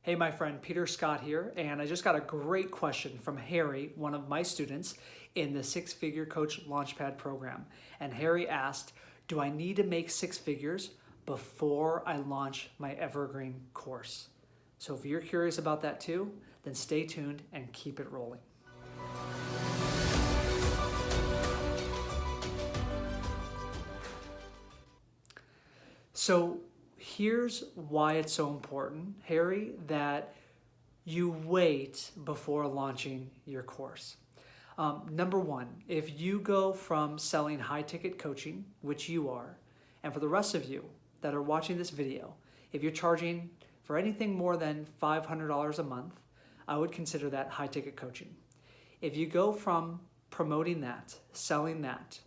Hey, my friend Peter Scott here, and I just got a great question from Harry, one of my students in the Figure Coach Launchpad program. And Harry asked, do I need to make six figures before I launch my evergreen course? So if you're curious about that too, then stay tuned and keep it rolling. So here's why it's so important, Harry, that you wait before launching your course. Number one, if you go from selling high ticket coaching, which you are, and for the rest of you that are watching this video, if you're charging for anything more than $500 a month, I would consider that high ticket coaching. If you go from promoting that, selling that,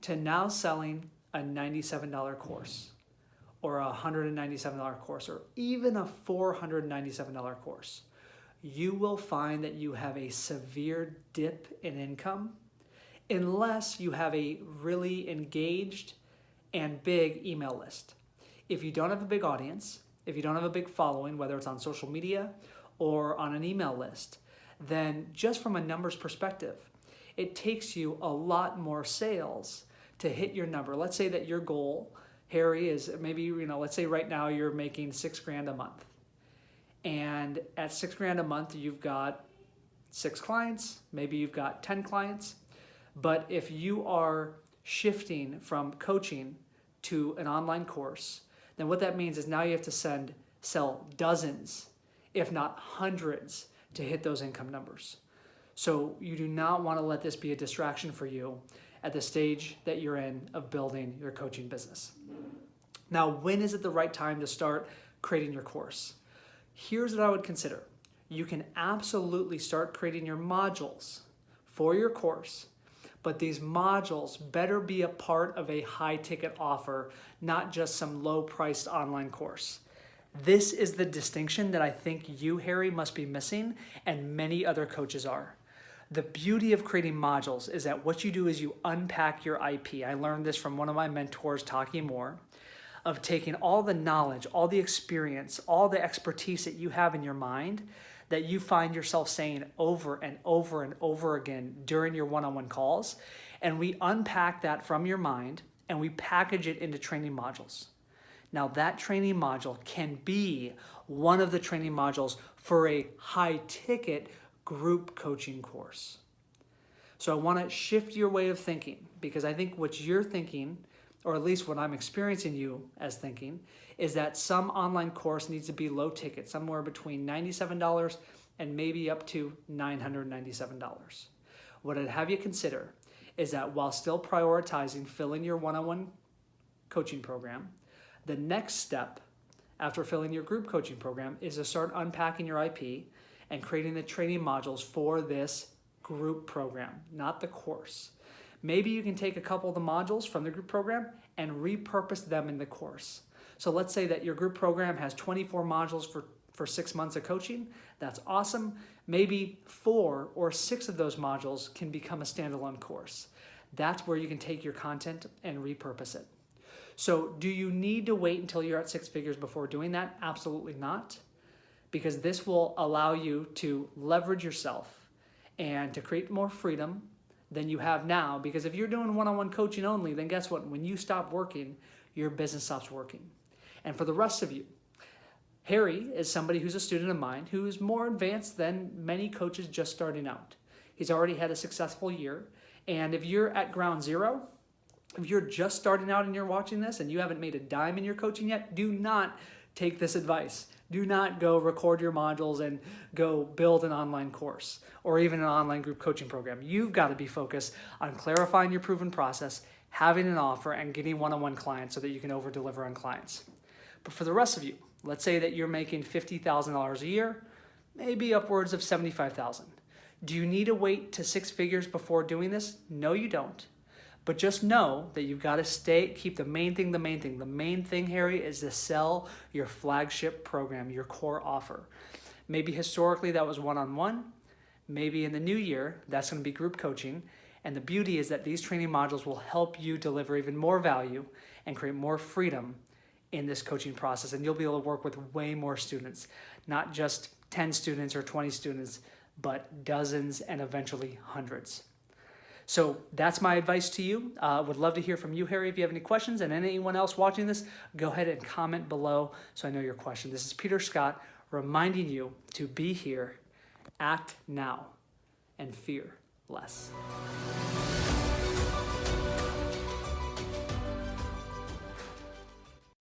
to now selling a $97 course, or a $197 course, or even a $497 course, you will find that you have a severe dip in income unless you have a really engaged and big email list. If you don't have a big audience, if you don't have a big following, whether it's on social media or on an email list, then just from a numbers perspective, it takes you a lot more sales to hit your number. Let's say that your goal, Harry, is maybe, let's say right now you're making $6,000 a month. And at $6,000 a month, you've got 6 clients, maybe you've got 10 clients. But if you are shifting from coaching to an online course, then what that means is now you have to sell dozens, if not hundreds, to hit those income numbers. So you do not want to let this be a distraction for you at the stage that you're in of building your coaching business. Now, when is it the right time to start creating your course? Here's what I would consider. You can absolutely start creating your modules for your course, but these modules better be a part of a high ticket offer, not just some low priced online course. This is the distinction that I think you, Harry, must be missing, and many other coaches are. The beauty of creating modules is that what you do is you unpack your IP. I learned this from one of my mentors, Taki Moore, of taking all the knowledge, all the experience, all the expertise that you have in your mind that you find yourself saying over and over and over again during your one-on-one calls, and we unpack that from your mind and we package it into training modules. Now that training module can be one of the training modules for a high-ticket group coaching course. So I want to shift your way of thinking, because I think what you're thinking, or at least what I'm experiencing you as thinking, is that some online course needs to be low ticket, somewhere between $97 and maybe up to $997. What I'd have you consider is that while still prioritizing filling your one-on-one coaching program, the next step after filling your group coaching program is to start unpacking your IP and creating the training modules for this group program, not the course. Maybe you can take a couple of the modules from the group program and repurpose them in the course. So let's say that your group program has 24 modules for 6 months of coaching. That's awesome. Maybe 4 or 6 of those modules can become a standalone course. That's where you can take your content and repurpose it. So do you need to wait until you're at 6 figures before doing that? Absolutely not, because this will allow you to leverage yourself and to create more freedom than you have now. Because if you're doing one-on-one coaching only, then guess what? When you stop working, your business stops working. And for the rest of you, Harry is somebody who's a student of mine who is more advanced than many coaches just starting out. He's already had a successful year. And if you're at ground zero, if you're just starting out and you're watching this and you haven't made a dime in your coaching yet, do not take this advice. Do not go record your modules and go build an online course or even an online group coaching program. You've got to be focused on clarifying your proven process, having an offer, and getting one-on-one clients so that you can over-deliver on clients. But for the rest of you, let's say that you're making $50,000 a year, maybe upwards of $75,000. Do you need to wait to 6 figures before doing this? No, you don't. But just know that you've got to keep the main thing the main thing. The main thing, Harry, is to sell your flagship program, your core offer. Maybe historically that was one-on-one. Maybe in the new year, that's going to be group coaching. And the beauty is that these training modules will help you deliver even more value and create more freedom in this coaching process, and you'll be able to work with way more students, not just 10 students or 20 students, but dozens and eventually hundreds. So that's my advice to you. Would love to hear from you, Harry. If you have any questions, and anyone else watching this, go ahead and comment below so I know your question. This is Peter Scott reminding you to be here, act now, and fear less.